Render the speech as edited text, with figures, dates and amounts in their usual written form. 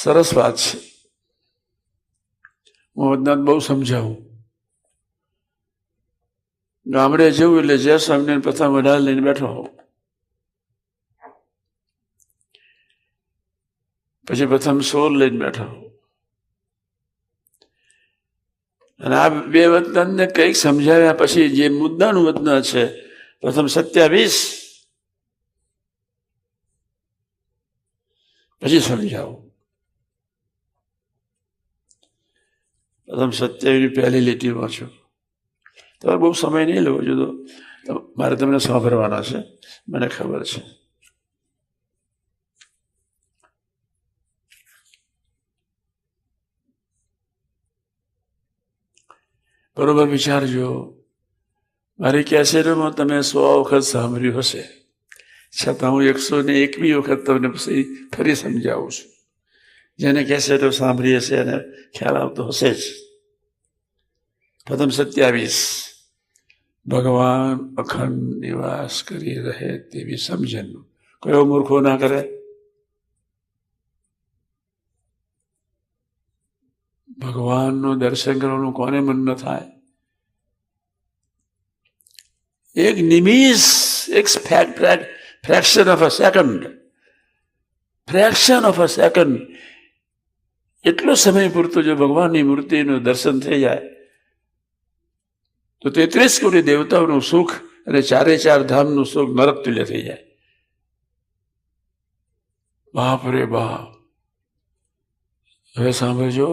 સરસ વાત છે. હું વદનાથ બહુ સમજાવું. ગામડે જવું એટલે જય સ્વામિનારાયણ પ્રથમ વડાલ લઈને બેઠો હોઉં, પછી પ્રથમ સોર લઈને બેઠો હોઉં. અને આ બે વતનને કંઈક સમજાવ્યા પછી જે મુદ્દાનું વતન છે, પ્રથમ 27 પછી સમજાવું. પ્રથમ 27 પહેલી લીટી વાંચો. તમારે બહુ સમય નહીં લેવો જોઈએ, તો મારે તમને સાંભળવાના છે, મને ખબર છે. બરોબર વિચારજો. મારી કેસેટમાં તમે 100 વખત સાંભળ્યું હશે, છતાં હું 101મી વખત તમને પછી ફરી સમજાવું છું. જેને કેસેટો સાંભળી હશે એને ખ્યાલ આવતો હશે જ. પ્રથમ 27 ભગવાન અખંડ નિવાસ કરી રહે તેવી સમજણ કયો મૂર્ખો ના કરે? ભગવાનનું દર્શન કરવાનું કોને મન ન થાય? એક નિમિષ, એક ફ્રેક્શન ઓફ અ સેકન્ડ, એટલો સમય પૂરતો જો ભગવાનની મૂર્તિનું દર્શન થઈ જાય તો 33 કોટી દેવતાઓનું સુખ અને 4 ધામનું સુખ નરક તુલ્ય થઈ જાય. બાપ રે બાપ. હવે સાંભળજો,